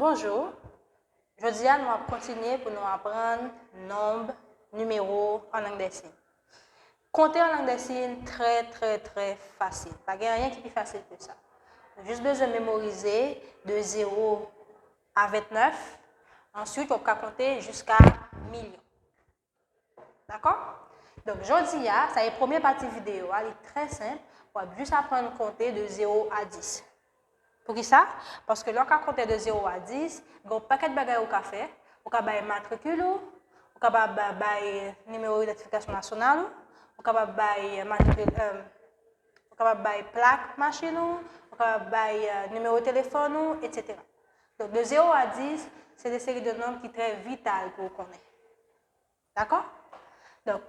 Bonjour, aujourd'hui nous allons continuer pour nous apprendre nombre, numéro en langue des signes. Compter en langue des signes, très facile. Pas rien qui est plus facile que ça. Juste besoin de mémoriser de 0 à 29. Ensuite, on peut compter jusqu'à million. D'accord? Donc, aujourd'hui, ça est la première partie vidéo. Elle est très simple. On va juste apprendre à compter de 0 à 10. Pour qui ça? Parce que lorsqu'on compte de 0 à 10, il y a un paquet de bagages au café. On peut faire matricule, on peut faire numéro d'identification nationale, on peut faire plaque machine, on peut faire numéro de téléphone, etc. Donc de 0 à 10, c'est des séries de nombres qui sont très vitales pour connaître. D'accord? Donc,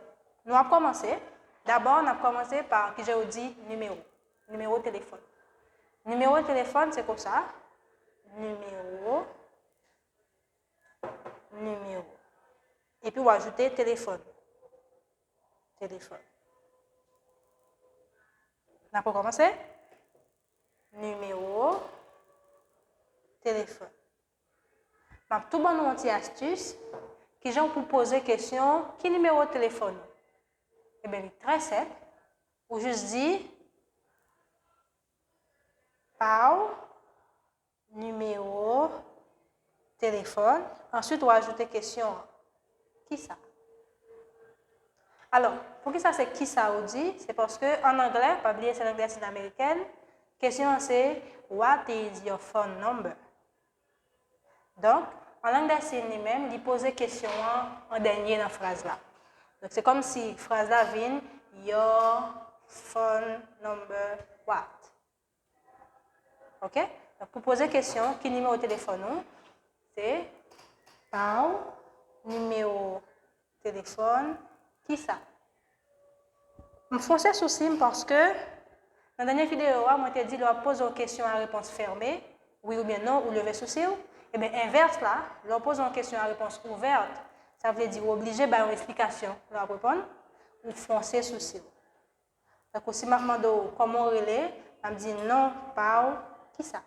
nous allons commencer. D'abord, on a commencé par, qui j'ai dit, numéro de téléphone. Numéro de téléphone, c'est comme ça. Numéro. Et puis, on va ajouter téléphone. On a commencé? Numéro. Téléphone. Donc, tout bon, nous avons une astuce. Qui j'ai pour poser question, qui numéro de téléphone? Eh bien, très simple. Ou juste dire, par numéro téléphone. Ensuite, on va ajouter question. Qui ça? Alors, pour qui ça c'est qui ça ou dit? C'est parce qu'en anglais, pas oublier c'est l'anglais c'est américaine. Question c'est what is your phone number? Donc, en anglais c'est lui-même, il pose question en dernier dans la phrase là. Donc, c'est comme si la phrase là vient your phone number what? OK? Donc, pour poser question, qui numéro de téléphone? C'est par numéro de téléphone, qui ça? Je me fonce sur Sim parce que dans la dernière vidéo, moi, je t'ai dit de poser une question à réponse fermée, oui ou bien non, ou lever sous cil. Et bien, inverse là, de poser une question à réponse ouverte, ça veut dire obligé par une explication de répondre ou foncer sous cil. Donc, si je me demande comment relayer, je me dis non, par qui ça?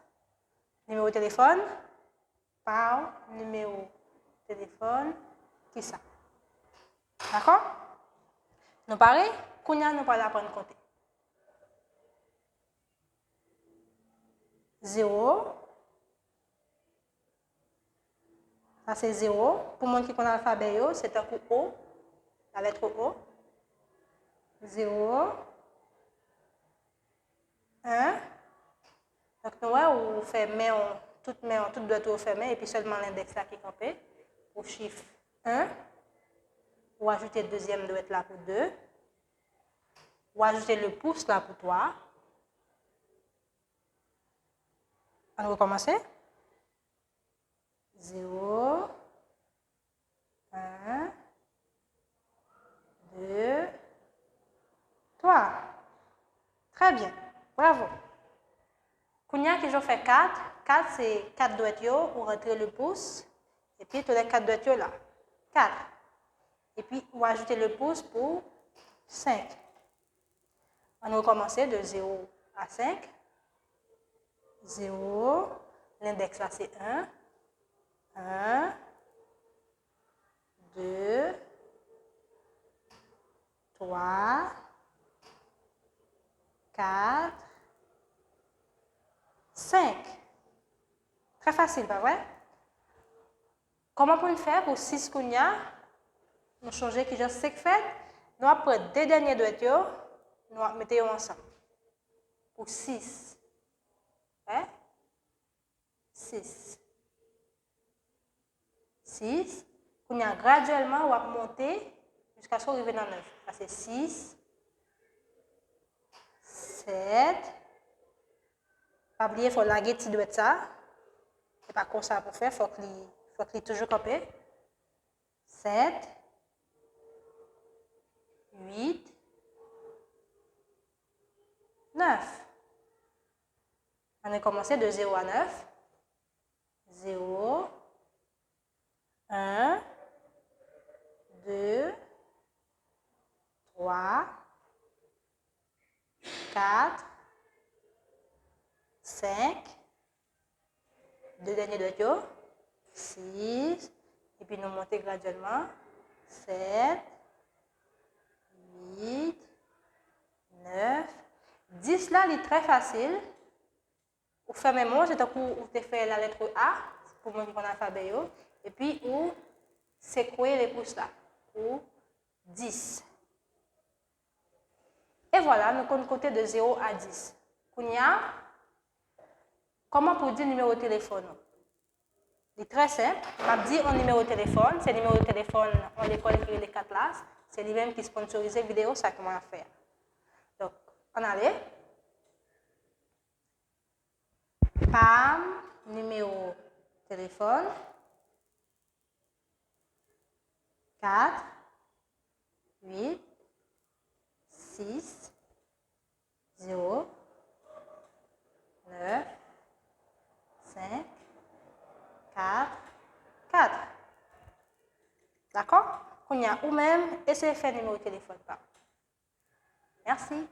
Numéro de téléphone, par numéro de téléphone, qui ça? D'accord? Nous pareil, Kounia nous parle d'apprendre à compter. 0. Ça c'est 0. Pour les gens qui connaissent l'alphabet, c'est un coup O, la lettre O. 0. 1. Donc nous on fait toute doit être fermée et puis seulement l'index là qui est campé. Pour chiffre 1. Ou ajouter le deuxième doit être là pour 2. Ou ajouter le pouce là pour 3. On va recommencer. 0, 1, 2, 3. Très bien. Bravo. Kounia qui je fais 4. 4 c'est 4 doigts ou rentrer le pouce. Et puis tous les 4 doigts là. 4. Et puis on va ajouter le pouce pour 5. On va recommencer de 0 à 5. 0. L'index là c'est 1. 1, 2, 3, 4, 5. Très facile, pas vrai? Comment pour le faire pour 6 kounia? Nous changer qui j'ai 5 fait. Nous après deux derniers doigts, nous mettons ensemble. Pour 6. Hein? 6. 6. Kounia graduellement, on va monter jusqu'à ce qu'on arrive dans 9. Ça c'est 6. 7. Pas oublier, il faut laguer petit doigt ça. C'est pas comme ça pour faire, il faut qu'il toujours campé. 7, 8, 9. On a commencé de 0 à 9. 0, 1, 2, 3, 4, 5, deux derniers doigts, 6, et puis nous montons graduellement, 7, 8, 9, 10 là, il est très facile. Vous faites même moi, c'est un coup où vous faites la lettre A, pour mon alphabet, et puis vous secouez les pouces là, ou 10. Et voilà, nous comptons côté de 0 à 10. Kounia, comment pour dire numéro de téléphone? C'est très simple. On dit un numéro de téléphone. C'est le numéro de téléphone en l'école qui est les 4 classes. C'est lui-même qui sponsorise la vidéo, ça comment faire. Donc, on allait. PAM, numéro de téléphone. 4, 8, 6, 0, 9, 5, 4, 4. D'accord? Ou même, essayez de faire le numéro de téléphone. Merci.